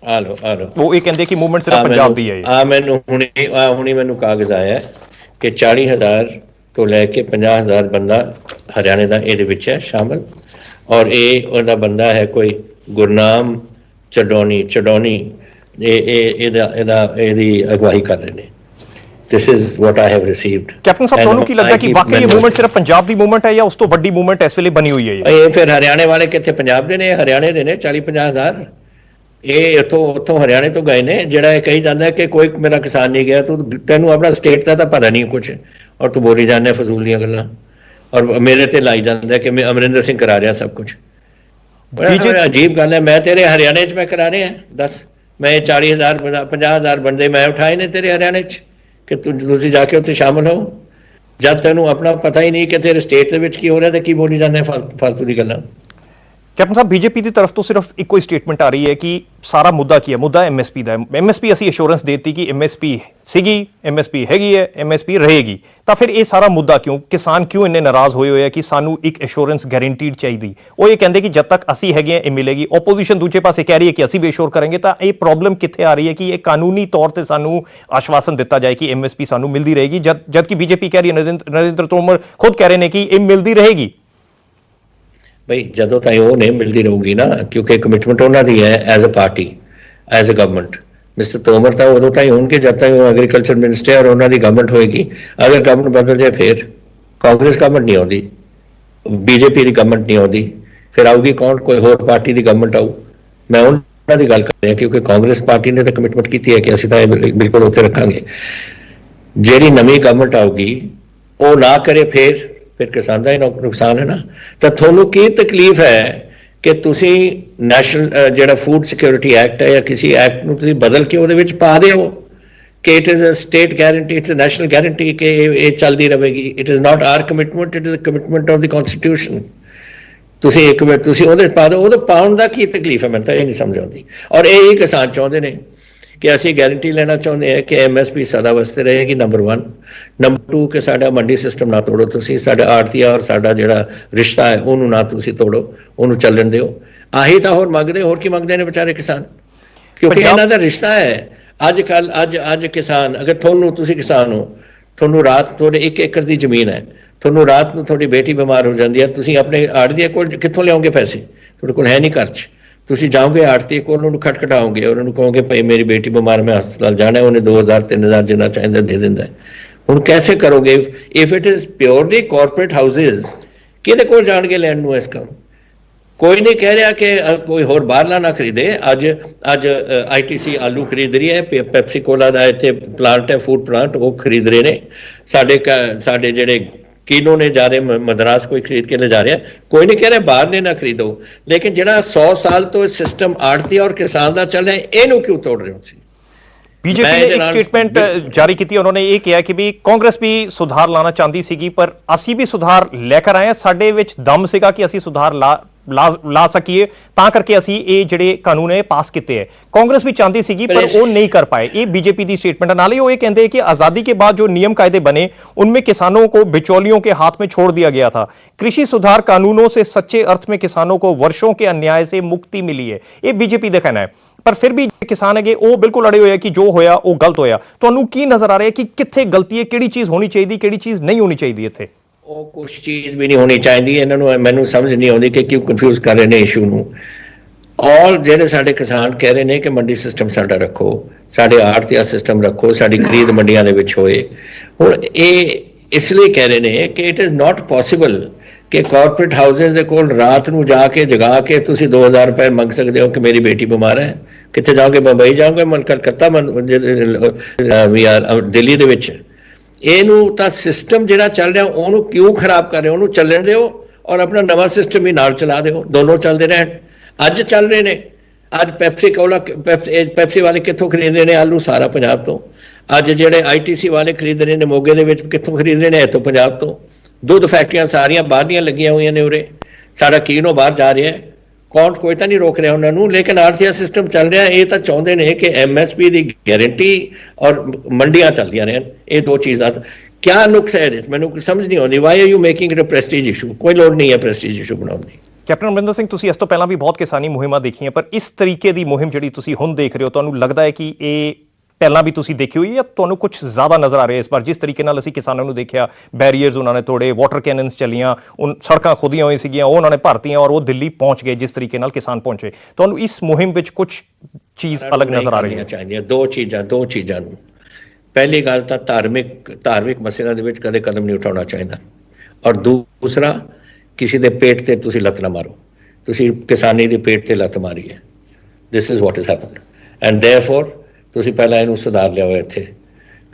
ਆ ਲੋ ਉਹ ਇਹ ਕਹਿੰਦੇ ਕਿ ਮੂਵਮੈਂਟ ਸਿਰਫ ਪੰਜਾਬ ਦੀ ਹੈ। ਮੈਨੂੰ ਹੁਣੀ ਮੈਨੂੰ ਕਾਗਜ਼ ਆਇਆ ਕਿ 40,000 ਤੋਂ ਲੈ ਕੇ 50,000 ਬੰਦਾ ਹਰਿਆਣੇ ਦਾ ਇਹਦੇ ਵਿੱਚ ਹੈ ਸ਼ਾਮਲ, ਔਰ ਇਹ ਉਹਦਾ ਬੰਦਾ ਹੈ ਕੋਈ ਗੁਰਨਾਮ ਚਡੋਨੀ ਇਹਦੀ ਅਗਵਾਈ ਕਰ ਰਹੇ ਨੇ। This is what I have received. Captain ਸਾਹਿਬ, ਤੁਹਾਨੂੰ ਕੀ ਲੱਗਦਾ ਕਿ ਵਾਕਈ ਇਹ ਮੂਵਮੈਂਟ ਸਿਰਫ ਪੰਜਾਬ ਦੀ ਮੂਵਮੈਂਟ ਹੈ ਜਾਂ ਉਸ ਤੋਂ ਵੱਡੀ ਮੂਵਮੈਂਟ ਇਸ ਵੇਲੇ ਬਣੀ ਹੋਈ ਹੈ? ਇਹ ਫਿਰ ਹਰਿਆਣੇ ਵਾਲੇ ਕਿੱਥੇ ਪੰਜਾਬ ਦੇ ਨੇ, ਹਰਿਆਣੇ ਦੇ ਨੇ 40-50,000। ਇਹ ਉੱਥੋਂ ਹਰਿਆਣੇ ਤੋਂ ਗਏ ਨੇ। ਜਿਹੜਾ ਇਹ ਕਹੀ ਜਾਂਦਾ ਕਿ ਕੋਈ ਮੇਰਾ ਕਿਸਾਨ ਨਹੀਂ ਗਿਆ, ਤੈਨੂੰ ਆਪਣਾ ਸਟੇਟ ਦਾ ਤਾਂ ਪਤਾ ਨਹੀਂ ਕੁਛ, ਔਰ ਤੂੰ ਬੋਲੀ ਜਾਂਦੇ ਫਜ਼ੂਲ ਦੀਆਂ ਗੱਲਾਂ, ਔਰ ਮੇਰੇ ਤੇ ਲਾਈ ਜਾਂਦਾ ਕਿ ਮੈਂ ਅਮਰਿੰਦਰ ਸਿੰਘ ਕਰਾ ਰਿਹਾ ਸਭ ਕੁਛ। ਅਜੀਬ ਗੱਲ ਹੈ, ਮੈਂ ਤੇਰੇ ਹਰਿਆਣੇ 'ਚ ਮੈਂ ਕਰਾ ਰਿਹਾ, ਦੱਸ ਮੈਂ 40,000 50,000 ਬੰਦੇ ਮੈਂ ਉਠਾਏ ਨੇ ਤੇਰੇ ਹਰਿਆਣੇ 'ਚ ਕਿ ਤੁਸੀਂ ਜਾ ਕੇ ਉੱਥੇ ਸ਼ਾਮਲ ਹੋ, ਜਦ ਤੈਨੂੰ ਆਪਣਾ ਪਤਾ ਹੀ ਨਹੀਂ ਕਿ ਤੇਰੇ ਸਟੇਟ ਦੇ ਵਿੱਚ ਕੀ ਹੋ ਰਿਹਾ ਤੇ ਕੀ ਬੋਲੀ ਜਾਂਦੇ ਫਾਲਤੂ ਦੀ ਗੱਲਾਂ। ਕੈਪਟਨ ਸਾਹਿਬ, ਬੀਜੇਪੀ ਦੀ ਤਰਫ ਤੋਂ ਸਿਰਫ ਇੱਕੋ ਹੀ ਸਟੇਟਮੈਂਟ ਆ ਰਹੀ ਹੈ ਕਿ ਸਾਰਾ ਮੁੱਦਾ ਕੀ ਹੈ, ਮੁੱਦਾ ਐਮਐਸਪੀ ਦਾ ਹੈ। ਐਮਐਸਪੀ ਅਸੀਂ ਅਸ਼ੋਰੈਂਸ ਦੇਤੀ ਕਿ ਐਮਐਸਪੀ ਸੀਗੀ, ਐਮਐਸਪੀ ਹੈਗੀ ਹੈ, ਐਮਐਸਪੀ ਰਹੇਗੀ, ਤਾਂ ਫਿਰ ਇਹ ਸਾਰਾ ਮੁੱਦਾ ਕਿਉਂ, ਕਿਸਾਨ ਕਿਉਂ ਇੰਨੇ ਨਾਰਾਜ਼ ਹੋਏ ਆ ਕਿ ਸਾਨੂੰ ਇੱਕ ਅਸ਼ੋਰੈਂਸ ਗਾਰੰਟੀਡ ਚਾਹੀਦੀ? ਉਹ ਇਹ ਕਹਿੰਦੇ ਕਿ ਜਦ ਤੱਕ ਅਸੀਂ ਹੈਗੇ ਇਹ ਮਿਲੇਗੀ। ਓਪੋਜੀਸ਼ਨ ਦੂਜੇ ਪਾਸੇ ਕਹਿ ਰਹੀ ਹੈ ਕਿ ਅਸੀਂ ਵੀ ਅਸ਼ੋਰ ਕਰਾਂਗੇ। ਤਾਂ ਇਹ ਪ੍ਰੋਬਲਮ ਕਿੱਥੇ ਆ ਰਹੀ ਹੈ ਕਿ ਇਹ ਕਾਨੂੰਨੀ ਤੌਰ ਤੇ ਸਾਨੂੰ ਆਸ਼ਵਾਸਨ ਦਿੱਤਾ ਜਾਏ ਕਿ ਐਮਐਸਪੀ ਸਾਨੂੰ ਮਿਲਦੀ ਰਹੇਗੀ, ਜਦ ਕਿ ਬੀਜੇਪੀ ਕਹਿ ਰਹੀ ਹੈ, ਨਰਿੰਦਰ ਤੋਮਰ ਖੁਦ ਕਹਿ ਰਹੇ ਨੇ ਕਿ ਇਹ ਮਿਲਦੀ ਰਹੇਗੀ। ਬਈ ਜਦੋਂ ਤਾਈਂ ਉਹ ਨਹੀਂ ਮਿਲਦੀ ਰਹੂਗੀ ਨਾ, ਕਿਉਂਕਿ ਕਮਿਟਮੈਂਟ ਉਹਨਾਂ ਦੀ ਹੈ as a party, as a government. Mister Tomar ਤਾਂ ਉਦੋਂ ਤਾਈਂ ਹੋਣਗੇ ਜਦ ਤਾਈਂ ਉਹ ਐਗਰੀਕਲਚਰ ਮਿਨਿਸਟਰ ਔਰ ਉਹਨਾਂ ਦੀ ਗਵਰਨਮੈਂਟ ਹੋਏਗੀ। ਅਗਰ ਗਵਰਨਮੈਂਟ ਬਦਲ ਜਾਏ ਫਿਰ ਕਾਂਗਰਸ ਗਵਰਨਮੈਂਟ ਨਹੀਂ ਆਉਂਦੀ, ਬੀਜੇਪੀ ਦੀ ਗਵਰਨਮੈਂਟ ਨਹੀਂ ਆਉਂਦੀ, ਫਿਰ ਆਊਗੀ ਕੌਣ? ਕੋਈ ਹੋਰ ਪਾਰਟੀ ਦੀ ਗਵਰਨਮੈਂਟ ਆਊ। ਮੈਂ ਉਹਨਾਂ ਦੀ ਗੱਲ ਕਰ ਰਿਹਾ ਕਿਉਂਕਿ ਕਾਂਗਰਸ ਪਾਰਟੀ ਨੇ ਤਾਂ ਕਮਿਟਮੈਂਟ ਕੀਤੀ ਹੈ ਕਿ ਅਸੀਂ ਤਾਂ ਇਹ ਬਿਲਕੁਲ ਉੱਥੇ ਰੱਖਾਂਗੇ। ਜਿਹੜੀ ਨਵੀਂ ਗਵਰਨਮੈਂਟ ਆਊਗੀ ਉਹ ਨਾ ਕਰੇ ਫਿਰ ਕਿਸਾਨ ਦਾ ਹੀ ਨੁਕਸਾਨ ਹੈ ਨਾ। ਤਾਂ ਤੁਹਾਨੂੰ ਕੀ ਤਕਲੀਫ ਹੈ ਕਿ ਤੁਸੀਂ ਨੈਸ਼ਨਲ ਜਿਹੜਾ ਫੂਡ ਸਿਕਿਉਰਿਟੀ ਐਕਟ ਹੈ ਜਾਂ ਕਿਸੇ ਐਕਟ ਨੂੰ ਤੁਸੀਂ ਬਦਲ ਕੇ ਉਹਦੇ ਵਿੱਚ ਪਾ ਦਿਓ ਕਿ it is a state guarantee, it's a national guarantee ਕਿ ਇਹ ਚੱਲਦੀ ਰਹੇਗੀ। It is not our commitment, it is a commitment of the constitution. ਤੁਸੀਂ ਇੱਕ ਮਿੰਟ ਤੁਸੀਂ ਉਹਦੇ ਪਾ ਦਿਓ, ਉਹਦੇ ਪਾਉਣ ਦਾ ਕੀ ਤਕਲੀਫ ਹੈ? ਮੈਨੂੰ ਤਾਂ ਇਹ ਨਹੀਂ ਸਮਝ ਆਉਂਦੀ। ਔਰ ਇਹ ਹੀ ਕਿਸਾਨ ਚਾਹੁੰਦੇ ਨੇ ਕਿ ਅਸੀਂ ਗਾਰੰਟੀ ਲੈਣਾ ਚਾਹੁੰਦੇ ਹਾਂ ਕਿ ਐਮਐਸਪੀ ਸਦਾ ਵਾਸਤੇ ਰਹੇਗੀ, ਨੰਬਰ 1। ਨੰਬਰ 2 ਕਿ ਸਾਡਾ ਮੰਡੀ ਸਿਸਟਮ ਨਾ ਤੋੜੋ ਤੁਸੀਂ, ਸਾਡਾ ਆੜਤੀਆ ਔਰ ਸਾਡਾ ਜਿਹੜਾ ਰਿਸ਼ਤਾ ਹੈ ਉਹਨੂੰ ਨਾ ਤੁਸੀਂ ਤੋੜੋ, ਉਹਨੂੰ ਚੱਲਣ ਦਿਓ। ਆਹੀ ਤਾਂ ਹੋਰ ਮੰਗਦੇ, ਹੋਰ ਕੀ ਮੰਗਦੇ ਨੇ ਵਿਚਾਰੇ ਕਿਸਾਨ, ਕਿਉਂਕਿ ਇਹਨਾਂ ਦਾ ਰਿਸ਼ਤਾ ਹੈ। ਅੱਜ ਕਿਸਾਨ, ਅਗਰ ਤੁਸੀਂ ਕਿਸਾਨ ਹੋ, ਤੁਹਾਨੂੰ ਰਾਤ ਤੁਹਾਡੇ 1 ਏਕੜ ਦੀ ਜ਼ਮੀਨ ਹੈ, ਤੁਹਾਨੂੰ ਰਾਤ ਨੂੰ ਤੁਹਾਡੀ ਬੇਟੀ ਬਿਮਾਰ ਹੋ ਜਾਂਦੀ ਹੈ, ਤੁਸੀਂ ਆਪਣੇ ਆੜਤੀਏ ਕੋਲ ਕਿੱਥੋਂ ਲਿਆਓਗੇ ਪੈਸੇ? ਤੁਹਾਡੇ ਕੋਲ ਹੈ ਨਹੀਂ ਘਰ 'ਚ। ਤੁਸੀਂ ਜਾਓਗੇ ਆੜਤੀਏ ਕੋਲ, ਉਹਨੂੰ ਖਟਖਟਾਓਗੇ, ਉਹਨਾਂ ਨੂੰ ਕਹੋਗੇ ਭਾਈ ਮੇਰੀ ਬੇਟੀ ਬਿਮਾਰ, ਮੈਂ ਹਸਪਤਾਲ ਜਾਣਾ, ਉਹਨੇ 2,000-3,000 ਜਿੰਨਾ ਚਾਹੀਦਾ ਦੇ ਦਿੰਦਾ। ਹੁਣ ਕੈਸੇ ਕਰੋਗੇ? If it is purely corporate houses, ਕਿਹਦੇ ਕੋਲ ਜਾਣਗੇ ਲੈਣ ਨੂੰ ਇਸ ਕੰਮ? ਕੋਈ ਨਹੀਂ ਕਹਿ ਰਿਹਾ ਕਿ ਕੋਈ ਹੋਰ ਬਾਹਰਲਾ ਨਾ ਖਰੀਦੇ। ਅੱਜ ITC ਆਲੂ ਖਰੀਦ ਰਹੀ ਹੈ, ਪੈਪਸੀ ਕੋਲਾ ਦਾ ਇੱਥੇ ਪਲਾਂਟ ਹੈ, ਫੂਡ ਪਲਾਂਟ, ਉਹ ਖਰੀਦ ਰਹੇ ਨੇ। ਸਾਡੇ ਜਿਹੜੇ ਕਿਨੋ ਨੇ ਜਾ ਰਹੇ, ਮਦਰਾਸ ਕੋਈ ਖਰੀਦ ਕੇ ਲੈ ਜਾ ਰਿਹਾ। ਕੋਈ ਨਹੀਂ ਕਹਿ ਰਿਹਾ ਬਾਹਰ ਨੇ ਨਾ ਖਰੀਦੋ, ਲੇਕਿਨ ਜਿਹੜਾ 100 ਸਾਲ ਤੋਂ ਸਿਸਟਮ ਆੜਤੀ ਔਰ ਕਿਸਾਨ ਦਾ ਚੱਲ ਰਿਹਾ, ਇਹਨੂੰ ਕਿਉਂ ਤੋੜ ਰਹੇ ਹੋ ਤੁਸੀਂ? ਬੀਜੇਪੀ ਨੇ ਇੱਕ ਸਟੇਟਮੈਂਟ ਜਾਰੀ ਕੀਤੀ, ਉਹਨਾਂ ਨੇ ਇਹ ਕਿਹਾ ਕਿ ਵੀ ਕਾਂਗਰਸ ਵੀ ਸੁਧਾਰ ਲਾਣਾ ਚਾਹੁੰਦੀ ਸੀਗੀ, ਪਰ ਅਸੀਂ ਵੀ ਸੁਧਾਰ ਲੈ ਕਰ ਆਏ ਹਾਂ, ਸਾਡੇ ਵਿੱਚ ਦਮ ਸੀਗਾ ਕਿ ਅਸੀਂ ਸੁਧਾਰ ਲਾ ਸਕੀਏ, ਤਾਂ ਕਰਕੇ ਅਸੀਂ ਇਹ ਜਿਹੜੇ ਕਾਨੂੰਨ ਹੈ ਪਾਸ ਕੀਤੇ ਹੈ। ਕਾਂਗਰਸ भी चाहती सीगी पर वो नहीं कर पाए। ये बीजेपी की स्टेटमेंट नाले वो ये कहते हैं कि आज़ादी के बाद जो नियम कायदे बने उनमें किसानों को बिचौलियों के हाथ में छोड़ दिया गया था। कृषि सुधार कानूनों से सच्चे अर्थ में किसानों को वर्षों के अन्याय से मुक्ति मिली है, ये बीजेपी का कहना है। पर फिर भी किसान है वो बिल्कुल अड़े हुए कि जो होया वो गलत होया। ਤੁਹਾਨੂੰ ਕੀ ਨਜ਼ਰ ਆ ਰਿਹਾ ਕਿ ਕਿੱਥੇ ਗਲਤੀ ਹੈ, ਕਿਹੜੀ ਚੀਜ਼ ਹੋਣੀ ਚਾਹੀਦੀ, ਕਿਹੜੀ ਚੀਜ਼ ਨਹੀਂ ਹੋਣੀ ਚਾਹੀਦੀ ਇੱਥੇ? ਉਹ ਕੁਛ ਚੀਜ਼ ਵੀ ਨਹੀਂ ਹੋਣੀ ਚਾਹੀਦੀ। ਇਹਨਾਂ ਨੂੰ ਮੈਨੂੰ ਸਮਝ ਨਹੀਂ ਆਉਂਦੀ ਕਿ ਕਿਉਂ ਕਨਫਿਊਜ਼ ਕਰ ਰਹੇ ਨੇ ਇਸ਼ੂ ਨੂੰ। ਔਰ ਜਿਹੜੇ ਸਾਡੇ ਕਿਸਾਨ ਕਹਿ ਰਹੇ ਨੇ ਕਿ ਮੰਡੀ ਸਿਸਟਮ ਸਾਡਾ ਰੱਖੋ, ਸਾਡੇ ਆੜਤੀਆ ਸਿਸਟਮ ਰੱਖੋ, ਸਾਡੀ ਖਰੀਦ ਮੰਡੀਆਂ ਦੇ ਵਿੱਚ ਹੋਏ। ਹੁਣ ਇਹ ਇਸ ਲਈ ਕਹਿ ਰਹੇ ਨੇ ਕਿ ਇਟ ਇਜ਼ ਨਾਟ ਪੋਸੀਬਲ ਕਿ ਕਾਰਪੋਰੇਟ ਹਾਊਸਿਸ ਦੇ ਕੋਲ ਰਾਤ ਨੂੰ ਜਾ ਕੇ ਜਗਾ ਕੇ ਤੁਸੀਂ 2000 ਰੁਪਏ ਮੰਗ ਸਕਦੇ ਹੋ ਕਿ ਮੇਰੀ ਬੇਟੀ ਬਿਮਾਰ ਹੈ। ਕਿੱਥੇ ਜਾਓਗੇ? ਬੰਬਈ ਜਾਓਗੇ, ਕਲਕੱਤਾ, ਵੀ ਆਰ ਦਿੱਲੀ ਦੇ ਵਿੱਚ। ਇਹਨੂੰ ਤਾਂ ਸਿਸਟਮ ਜਿਹੜਾ ਚੱਲ ਰਿਹਾ ਉਹਨੂੰ ਕਿਉਂ ਖਰਾਬ ਕਰ ਰਹੇ ਹੋ? ਉਹਨੂੰ ਚੱਲਣ ਦਿਓ ਔਰ ਆਪਣਾ ਨਵਾਂ ਸਿਸਟਮ ਵੀ ਨਾਲ ਚਲਾ ਦਿਓ, ਦੋਨੋਂ ਚੱਲਦੇ ਰਹਿਣ। ਅੱਜ ਚੱਲ ਰਹੇ ਨੇ, ਅੱਜ ਪੈਪਸੀ ਕੋਲਾ ਪੈਪਸੀ ਵਾਲੇ ਕਿੱਥੋਂ ਖਰੀਦਦੇ ਨੇ ਆਲੂ? ਸਾਰਾ ਪੰਜਾਬ ਤੋਂ। ਅੱਜ ਜਿਹੜੇ ITC ਵਾਲੇ ਖਰੀਦ ਰਹੇ ਨੇ ਮੋਗੇ ਦੇ ਵਿੱਚ, ਕਿੱਥੋਂ ਖਰੀਦਦੇ ਨੇ? ਇੱਥੋਂ ਪੰਜਾਬ ਤੋਂ। ਦੁੱਧ ਫੈਕਟਰੀਆਂ ਸਾਰੀਆਂ ਬਾਹਰ ਦੀਆਂ ਲੱਗੀਆਂ ਹੋਈਆਂ ਨੇ ਉਰੇ। ਸਾਡਾ ਕਿਨੋ ਬਾਹਰ ਜਾ ਰਿਹਾ, ਕੌਣ ਕੋਈ ਤਾਂ ਨਹੀਂ ਰੋਕ ਰਿਹਾ ਉਹਨਾਂ ਨੂੰ। ਲੇਕਿਨ ਆਰਥਿਕ ਸਿਸਟਮ ਚੱਲ ਰਿਹਾ। ਇਹ ਤਾਂ ਚਾਹੁੰਦੇ ਨੇ ਕਿ MSP ਦੀ ਗਾਰੰਟੀ ਔਰ ਮੰਡੀਆਂ ਚੱਲਦੀਆਂ ਰਹਿਣ। ਇਹ ਦੋ ਚੀਜ਼ਾਂ ਕਿਆ ਨੁਕਸ ਹੈ ਇਹਦੇ? ਮੈਨੂੰ ਸਮਝ ਨਹੀਂ ਆਉਂਦੀ। Why are you making it a prestige issue? ਕੋਈ ਲੋੜ ਨਹੀਂ ਹੈ ਪ੍ਰੈਸਟੀਜ ਇਸ਼ੂ ਬਣਾਉਣ ਦੀ। ਕੈਪਟਨ ਅਮਰਿੰਦਰ ਸਿੰਘ, ਤੁਸੀਂ ਇਸ ਤੋਂ ਪਹਿਲਾਂ ਵੀ ਬਹੁਤ ਕਿਸਾਨੀ ਮੁਹਿੰਮਾਂ ਦੇਖੀਆਂ, ਪਰ ਇਸ ਤਰੀਕੇ ਦੀ ਮੁਹਿੰਮ ਜਿਹੜੀ ਤੁਸੀਂ ਹੁਣ ਦੇਖ ਰਹੇ ਹੋ, ਤੁਹਾਨੂੰ ਲੱਗਦਾ ਹੈ ਕਿ ਇਹ ਪਹਿਲਾਂ ਵੀ ਤੁਸੀਂ ਦੇਖੀ ਹੋਈ ਹੈ, ਤੁਹਾਨੂੰ ਕੁਝ ਜ਼ਿਆਦਾ ਨਜ਼ਰ ਆ ਰਿਹਾ ਇਸ ਵਾਰ? ਜਿਸ ਤਰੀਕੇ ਨਾਲ ਅਸੀਂ ਕਿਸਾਨਾਂ ਨੂੰ ਦੇਖਿਆ, ਬੈਰੀਅਰਸ ਉਹਨਾਂ ਨੇ ਤੋੜੇ, ਵਾਟਰ ਕੈਨਨਸ ਚੱਲੀਆਂ, ਸੜਕਾਂ ਖੁੱਦੀਆਂ ਹੋਈਆਂ ਸੀਗੀਆਂ, ਉਹ ਉਹਨਾਂ ਨੇ ਭਰਤੀਆਂ ਔਰ ਉਹ ਦਿੱਲੀ ਪਹੁੰਚ ਗਏ। ਜਿਸ ਤਰੀਕੇ ਨਾਲ ਕਿਸਾਨ ਪਹੁੰਚੇ, ਤੁਹਾਨੂੰ ਇਸ ਮੁਹਿੰਮ ਵਿੱਚ ਕੁਝ ਚੀਜ਼ ਅਲੱਗ ਨਜ਼ਰ ਆ ਰਹੀ ਹੈ? ਚਾਹੀਦੀਆਂ ਦੋ ਚੀਜ਼ਾਂ ਨੂੰ। ਪਹਿਲੀ ਗੱਲ ਤਾਂ ਧਾਰਮਿਕ ਮਸਲਿਆਂ ਦੇ ਵਿੱਚ ਕਦੇ ਕਦਮ ਨਹੀਂ ਉਠਾਉਣਾ ਚਾਹੀਦਾ। ਔਰ ਦੂਸਰਾ, ਕਿਸੇ ਦੇ ਪੇਟ ਤੇ ਤੁਸੀਂ ਲੱਤ ਨਾ ਮਾਰੋ। ਤੁਸੀਂ ਕਿਸਾਨੀ ਦੇ ਪੇਟ ਤੇ ਲੱਤ ਮਾਰੀ ਹੈ। This is what is happened and therefore ਤੁਸੀਂ ਪਹਿਲਾਂ ਇਹਨੂੰ ਸੁਧਾਰ ਲਿਆਓ। ਇੱਥੇ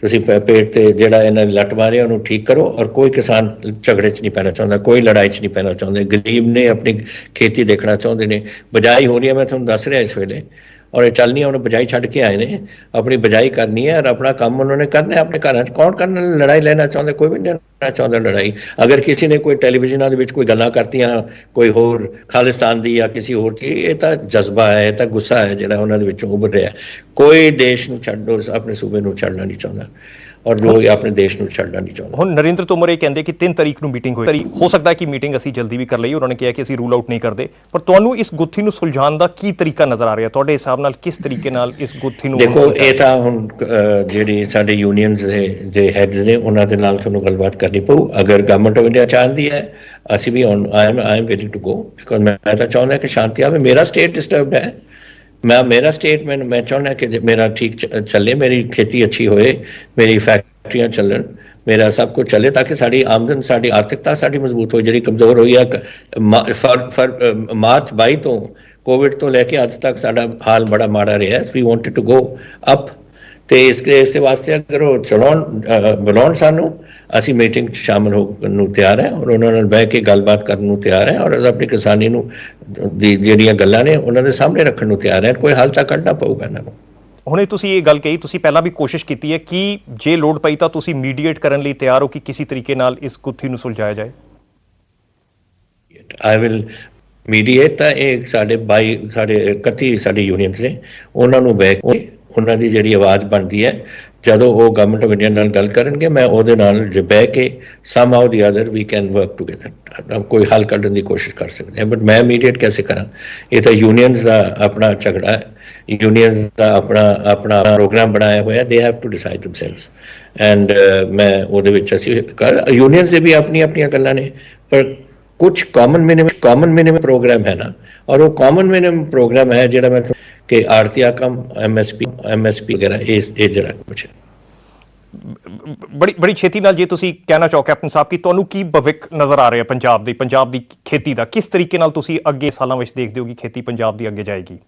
ਤੁਸੀਂ ਪੇਟ ਤੇ ਜਿਹੜਾ ਇਹਨਾਂ ਦੀ ਲੱਤ ਮਾਰੀ ਉਹਨੂੰ ਠੀਕ ਕਰੋ। ਔਰ ਕੋਈ ਕਿਸਾਨ ਝਗੜੇ 'ਚ ਨਹੀਂ ਪੈਣਾ ਚਾਹੁੰਦਾ, ਕੋਈ ਲੜਾਈ 'ਚ ਨਹੀਂ ਪੈਣਾ ਚਾਹੁੰਦੇ। ਗਰੀਬ ਨੇ ਆਪਣੀ ਖੇਤੀ ਦੇਖਣਾ ਚਾਹੁੰਦੇ ਨੇ। ਬਿਜਾਈ ਹੋ ਰਹੀ ਹੈ, ਮੈਂ ਤੁਹਾਨੂੰ ਦੱਸ ਰਿਹਾ ਇਸ ਵੇਲੇ, ਔਰ ਇਹ ਚੱਲਣੀ ਹੈ। ਉਹਨੇ ਬਿਜਾਈ ਛੱਡ ਕੇ ਆਏ ਨੇ, ਆਪਣੀ ਬਿਜਾਈ ਕਰਨੀ ਹੈ ਔਰ ਆਪਣਾ ਕੰਮ ਉਹਨਾਂ ਨੇ ਕਰਨਾ ਹੈ ਆਪਣੇ ਘਰਾਂ 'ਚ। ਕੌਣ ਕਰਨ ਲੜਾਈ ਲੈਣਾ ਚਾਹੁੰਦਾ? ਕੋਈ ਵੀ ਨਹੀਂ ਲੈਣਾ ਚਾਹੁੰਦਾ ਲੜਾਈ। ਅਗਰ ਕਿਸੇ ਨੇ ਕੋਈ ਟੈਲੀਵਿਜ਼ਨਾਂ ਦੇ ਵਿੱਚ ਕੋਈ ਗੱਲਾਂ ਕਰਤੀਆਂ ਕੋਈ ਹੋਰ ਖਾਲਿਸਤਾਨ ਦੀ ਜਾਂ ਕਿਸੇ ਹੋਰ ਚੀਜ਼, ਇਹ ਤਾਂ ਜਜ਼ਬਾ ਹੈ, ਇਹ ਤਾਂ ਗੁੱਸਾ ਹੈ ਜਿਹੜਾ ਉਹਨਾਂ ਦੇ ਵਿੱਚੋਂ ਉੱਭਰ ਰਿਹਾ। ਕੋਈ ਦੇਸ਼ ਨੂੰ ਛੱਡੋ, ਆਪਣੇ ਸੂਬੇ ਨੂੰ ਛੱਡਣਾ ਨਹੀਂ ਚਾਹੁੰਦਾ ਔਰ ਜੋ ਆਪਣੇ ਦੇਸ਼ ਨੂੰ ਛੱਡਣਾ ਨਹੀਂ ਚਾਹੁੰਦਾ। ਹੁਣ ਨਰਿੰਦਰ ਤੋਮਰ ਇਹ ਕਹਿੰਦੇ ਕਿ 3 ਤਰੀਕ ਨੂੰ ਮੀਟਿੰਗ ਹੋਈ। ਹੋ ਸਕਦਾ ਹੈ ਕਿ ਮੀਟਿੰਗ ਅਸੀਂ ਜਲਦੀ ਵੀ ਕਰ ਲਈਏ। ਉਹਨਾਂ ਨੇ ਕਿਹਾ ਕਿ ਅਸੀਂ ਰੂਲ ਆਊਟ ਨਹੀਂ ਕਰਦੇ, ਪਰ ਤੁਹਾਨੂੰ ਇਸ ਗੁੱਥੀ ਨੂੰ ਸੁਲਝਾਉਣ ਦਾ ਕੀ ਤਰੀਕਾ ਨਜ਼ਰ ਆ ਰਿਹਾ? ਤੁਹਾਡੇ ਹਿਸਾਬ ਨਾਲ ਕਿਸ ਤਰੀਕੇ ਨਾਲ ਇਸ ਗੁੱਥੀ ਨੂੰ? ਦੇਖੋ, ਇਹ ਤਾਂ ਹੁਣ ਜਿਹੜੀ ਸਾਡੇ ਯੂਨੀਅਨਸ ਦੇ ਹੈਡਸ ਨੇ ਉਹਨਾਂ ਦੇ ਨਾਲ ਤੁਹਾਨੂੰ ਗੱਲਬਾਤ ਕਰਨੀ ਪਊ। ਅਗਰ ਗਵਰਨਮੈਂਟ ਆਫ ਇੰਡੀਆ ਚਾਹੁੰਦੀ ਹੈ, ਅਸੀਂ ਵੀ I am willing to go, because ਮੈਂ ਤਾਂ ਚਾਹੁੰਦਾ ਕਿ ਸ਼ਾਂਤੀ ਆਵੇ। ਮੇਰਾ ਸਟੇਟ ਡਿਸਟਰਬਡ ਹੈ। ਮੇਰਾ ਸਟੇਟਮੈਂਟ ਮੈਂ ਚਾਹੁੰਦਾ ਕਿ ਮੇਰਾ ਠੀਕ ਚੱਲੇ, ਮੇਰੀ ਖੇਤੀ ਅੱਛੀ ਹੋਏ, ਮੇਰੀ ਫੈਕਟਰੀਆਂ ਚੱਲਣ, ਮੇਰਾ ਸਭ ਕੁਝ ਚੱਲੇ ਤਾਂ ਕਿ ਸਾਡੀ ਆਮਦਨ, ਸਾਡੀ ਆਰਥਿਕਤਾ ਸਾਡੀ ਮਜ਼ਬੂਤ ਹੋਏ, ਜਿਹੜੀ ਕਮਜ਼ੋਰ ਹੋਈ ਹੈ ਮਾਰਚ 22 ਤੋਂ ਕੋਵਿਡ ਤੋਂ ਲੈ ਕੇ ਅੱਜ ਤੱਕ ਸਾਡਾ ਹਾਲ ਬੜਾ ਮਾੜਾ ਰਿਹਾ। ਵੀ ਵਾਂਟਡ ਟੂ ਗੋ ਅਪ ਤੇ ਇਸੇ ਵਾਸਤੇ ਅਗਰ ਉਹ ਬੁਲਾਉਣ ਸਾਨੂੰ, ਅਸੀਂ ਮੀਟਿੰਗ 'ਚ ਸ਼ਾਮਲ ਹੋਣ ਨੂੰ ਤਿਆਰ ਹੈ ਔਰ ਉਹਨਾਂ ਨਾਲ ਬਹਿ ਕੇ ਗੱਲਬਾਤ ਕਰਨ ਨੂੰ ਤਿਆਰ ਹੈ ਔਰ ਆਪਣੀ ਕਿਸਾਨੀ ਨੂੰ ਦੀ ਜਿਹੜੀਆਂ ਗੱਲਾਂ ਨੇ ਉਹਨਾਂ ਦੇ ਸਾਹਮਣੇ ਰੱਖਣ ਨੂੰ ਤਿਆਰ ਹੈ। ਕੋਈ ਹੱਲ ਤਾਂ ਕੱਢਣਾ ਪਊਗਾ ਇਹਨਾਂ ਨੂੰ। ਹੁਣੇ ਤੁਸੀਂ ਇਹ ਗੱਲ ਕਹੀ, ਤੁਸੀਂ ਪਹਿਲਾਂ ਵੀ ਕੋਸ਼ਿਸ਼ ਕੀਤੀ ਹੈ ਕਿ ਜੇ ਲੋੜ ਪਈ ਤਾਂ ਤੁਸੀਂ ਮੀਡੀਏਟ ਕਰਨ ਲਈ ਤਿਆਰ ਹੋ ਕਿ ਕਿਸੇ ਤਰੀਕੇ ਨਾਲ ਇਸ ਗੁੱਥੀ ਨੂੰ ਸੁਲਝਾਇਆ ਜਾਏ? I will mediate. ਤਾਂ ਇਹ ਸਾਡੇ 31 ਸਾਡੇ ਯੂਨੀਅਨਸ ਨੇ, ਉਹਨਾਂ ਨੂੰ ਬਹਿ ਕੇ ਉਹਨਾਂ ਦੀ ਜਿਹੜੀ ਆਵਾਜ਼ ਬਣਦੀ ਹੈ, ਜਦੋਂ ਉਹ ਗਵਰਨਮੈਂਟ ਆਫ ਇੰਡੀਆ ਨਾਲ ਗੱਲ ਕਰਨਗੇ, ਮੈਂ ਉਹਦੇ ਨਾਲ ਬਹਿ ਕੇ somehow the other we can work together, ਕੋਈ ਹੱਲ ਕੱਢਣ ਦੀ ਕੋਸ਼ਿਸ਼ ਕਰ ਸਕਦੇ ਹਾਂ। ਬਟ ਮੈਂ ਮੀਡੀਏਟ ਕੈਸੇ ਕਰਾਂ? ਇਹ ਤਾਂ ਯੂਨੀਅਨਸ ਦਾ ਆਪਣਾ ਝਗੜਾ ਹੈ। ਯੂਨੀਅਨਸ ਦਾ ਆਪਣਾ ਪ੍ਰੋਗਰਾਮ ਬਣਾਇਆ ਹੋਇਆ। They have to decide themselves and ਮੈਂ ਉਹਦੇ ਵਿੱਚ ਅਸੀਂ ਯੂਨੀਅਨਸ ਦੇ ਵੀ ਆਪਣੀਆਂ ਗੱਲਾਂ ਨੇ, ਪਰ ਕੁਝ ਕਾਮਨ ਮਿਨੀਮਮ ਪ੍ਰੋਗਰਾਮ ਹੈ ਨਾ, ਔਰ ਉਹ ਕਾਮਨ ਮਿਨੀਮਮ ਪ੍ਰੋਗਰਾਮ ਹੈ ਜਿਹੜਾ ਮੈਂ ਕਿ ਆੜਤੀਆ ਕੰਮ MSP ਵਗੈਰਾ ਇਹ ਜਿਹੜਾ ਕੁਝ ਬੜੀ ਛੇਤੀ ਨਾਲ ਜੇ ਤੁਸੀਂ ਕਹਿਣਾ ਚਾਹੋ ਕੈਪਟਨ ਸਾਹਿਬ ਕਿ ਤੁਹਾਨੂੰ ਕੀ ਭਵਿੱਖ ਨਜ਼ਰ ਆ ਰਿਹਾ ਪੰਜਾਬ ਦੀ ਖੇਤੀ ਦਾ? ਕਿਸ ਤਰੀਕੇ ਨਾਲ ਤੁਸੀਂ ਅੱਗੇ ਸਾਲਾਂ ਵਿੱਚ ਦੇਖਦੇ ਹੋ ਕਿ ਖੇਤੀ ਪੰਜਾਬ ਦੀ ਅੱਗੇ ਜਾਏਗੀ?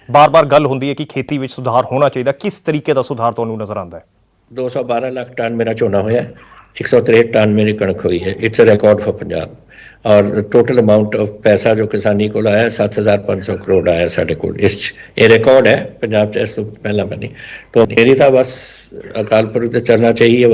ਬਾਰ-ਬਾਰ ਗੱਲ ਹੁੰਦੀ ਹੈ ਕਿ ਖੇਤੀ ਵਿੱਚ ਸੁਧਾਰ ਹੋਣਾ ਚਾਹੀਦਾ। ਕਿਸ ਤਰੀਕੇ ਦਾ ਸੁਧਾਰ ਤੁਹਾਨੂੰ ਨਜ਼ਰ ਆਉਂਦਾ ਹੈ? 212 ਲੱਖ ਟਨ ਮੇਰਾ ਝੋਨਾ ਹੋਇਆ, 163 ਟਨ ਮੇਰੀ ਕਣਕ ਹੋਈ ਹੈ। It's a record for Punjab. और टोटल अमाउंट ऑफ पैसा जो किसानी को आया 7,500 करोड़ आया साढ़े को। इस ये रिकॉर्ड है पंजाब इस तो पहला बनी। तो मेरी तो बस अकाल पुरख से चलना चाहिए,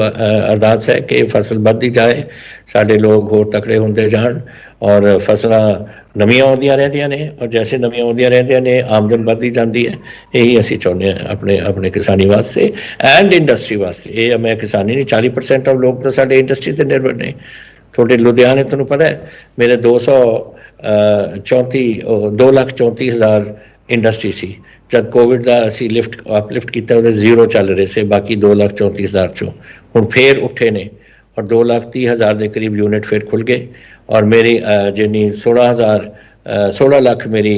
अरदास है कि फसल बढ़ती जाए, साढ़े लोग होर तकड़े होंदे जान और फसलां नवीं आउंदियां रहिंदियां ने और जैसे नवीं आउंदियां रहिंदियां ने आमदन बढ़ती जाती है। यही असीं चाहुंदे हां अपने किसानी वास्ते एंड इंडस्ट्री वास्ते। ये मैं किसानी नहीं, 40% ऑफ लोग तो साढ़े इंडस्ट्री ते निर्भर ने। थोड़े लुधियाने तुहानूं पता है मेरे 2,34,000 इंडस्ट्री सी। जब कोविड का असी अपलिफ्ट किया, 0 चल रहे से, बाकी 2,34,000 चों हुण फेर उठे ने ਔਰ 2,30,000 ਦੇ ਕਰੀਬ ਯੂਨਿਟ ਫਿਰ ਖੁੱਲ ਗਏ ਔਰ ਮੇਰੀ ਜਿੰਨੀ 16 ਲੱਖ ਮੇਰੀ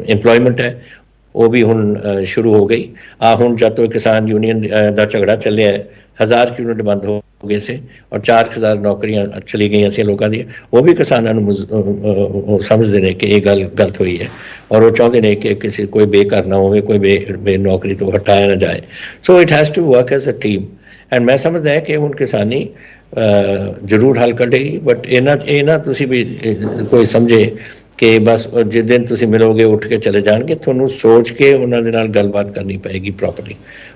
ਇੰਪਲੋਇਮੈਂਟ ਹੈ ਉਹ ਵੀ ਹੁਣ ਸ਼ੁਰੂ ਹੋ ਗਈ ਆ। ਹੁਣ ਜਦ ਤੋਂ ਕਿਸਾਨ ਯੂਨੀਅਨ ਦਾ ਝਗੜਾ ਚੱਲਿਆ 1000 ਯੂਨਿਟ ਬੰਦ ਹੋ ਗਏ ਸੀ ਔਰ 4000 ਨੌਕਰੀਆਂ ਚਲੀ ਗਈਆਂ ਸੀ ਲੋਕਾਂ ਦੀਆਂ। ਉਹ ਵੀ ਕਿਸਾਨਾਂ ਨੂੰ ਸਮਝਦੇ ਨੇ ਕਿ ਇਹ ਗੱਲ ਗਲਤ ਹੋਈ ਹੈ ਔਰ ਉਹ ਚਾਹੁੰਦੇ ਨੇ ਕਿ ਕਿਸੇ ਕੋਈ ਬੇਘਰ ਨਾ ਹੋਵੇ, ਕੋਈ ਬੇ ਨੌਕਰੀ ਤੋਂ ਹਟਾਇਆ ਨਾ ਜਾਏ। So it has to work as a team and ਮੈਂ ਸਮਝਦਾ ਕਿ ਹੁਣ ਕਿਸਾਨੀ ਜ਼ਰੂਰ ਹੱਲ ਕੱਢੇਗੀ। ਬਟ ਇਹ ਨਾ ਤੁਸੀਂ ਵੀ ਕੋਈ ਸਮਝੇ ਕਿ ਬਸ ਜਿਸ ਦਿਨ ਤੁਸੀਂ ਮਿਲੋਗੇ ਉੱਠ ਕੇ ਚਲੇ ਜਾਣਗੇ। ਤੁਹਾਨੂੰ ਸੋਚ ਕੇ ਉਹਨਾਂ ਦੇ ਨਾਲ ਗੱਲਬਾਤ ਕਰਨੀ ਪਏਗੀ ਪ੍ਰੋਪਰਲੀ।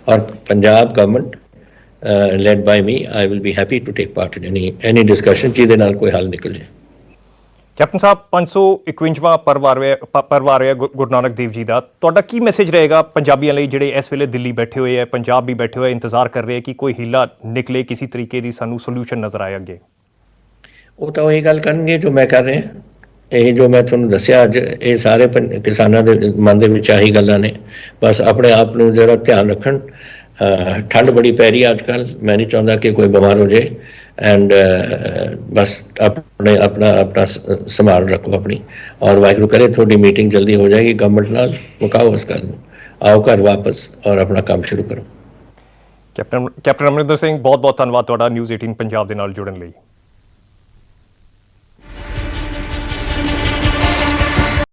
ਔਰ Punjab government led by me, I will be happy to take part in any discussion ਜਿਹਦੇ ਨਾਲ ਕੋਈ ਹੱਲ ਨਿਕਲ ਜਾਏ। ਕੈਪਟਨ ਸਾਹਿਬ 551ਵਾਂ ਪਰਵ ਆ ਰਿਹਾ ਗੁਰੂ ਨਾਨਕ ਦੇਵ ਜੀ ਦਾ, ਤੁਹਾਡਾ ਕੀ ਮੈਸੇਜ ਰਹੇਗਾ ਪੰਜਾਬੀਆਂ ਲਈ ਜਿਹੜੇ ਇਸ ਵੇਲੇ ਦਿੱਲੀ ਬੈਠੇ ਹੋਏ ਹੈ, ਪੰਜਾਬ ਵੀ ਬੈਠੇ ਹੋਏ ਇੰਤਜ਼ਾਰ ਕਰ ਰਹੇ ਕਿ ਕੋਈ ਹੀਲਾ ਨਿਕਲੇ, ਕਿਸੇ ਤਰੀਕੇ ਦੀ ਸਾਨੂੰ ਸੋਲੂਸ਼ਨ ਨਜ਼ਰ ਆਏ ਅੱਗੇ? ਉਹ ਤਾਂ ਉਹੀ ਗੱਲ ਕਰਨਗੇ ਜੋ ਮੈਂ ਕਰ ਰਿਹਾ। ਇਹ ਜੋ ਮੈਂ ਤੁਹਾਨੂੰ ਦੱਸਿਆ ਅੱਜ, ਇਹ ਸਾਰੇ ਕਿਸਾਨਾਂ ਦੇ ਮਨ ਦੇ ਵਿੱਚ ਆਹੀ ਗੱਲਾਂ ਨੇ। ਬਸ ਆਪਣੇ ਆਪ ਨੂੰ ਜਿਹੜਾ ਧਿਆਨ ਰੱਖਣ। ਠੰਡ ਬੜੀ ਪੈ ਰਹੀ ਹੈ ਅੱਜ ਕੱਲ੍ਹ, ਮੈਂ ਨਹੀਂ ਚਾਹੁੰਦਾ ਕਿ ਕੋਈ ਬਿਮਾਰ ਹੋ ਜਾਏ ਐਂਡ ਬਸ ਆਪਣਾ ਸੰਭਾਲ ਰੱਖੋ ਆਪਣੀ। ਔਰ ਵਾਹਿਗੁਰੂ ਕਰੇ ਤੁਹਾਡੀ ਮੀਟਿੰਗ ਜਲਦੀ ਹੋ ਜਾਏਗੀ ਗਵਰਨਮੈਂਟ ਨਾਲ, ਮੁਕਾਓ ਇਸ ਗੱਲ ਨੂੰ, ਆਓ ਘਰ ਵਾਪਸ ਔਰ ਆਪਣਾ ਕੰਮ ਸ਼ੁਰੂ ਕਰੋ। ਕੈਪਟਨ ਅਮਰਿੰਦਰ ਸਿੰਘ, ਬਹੁਤ ਬਹੁਤ ਧੰਨਵਾਦ ਤੁਹਾਡਾ ਨਿਊਜ਼ 18 ਪੰਜਾਬ ਦੇ ਨਾਲ ਜੁੜਨ ਲਈ।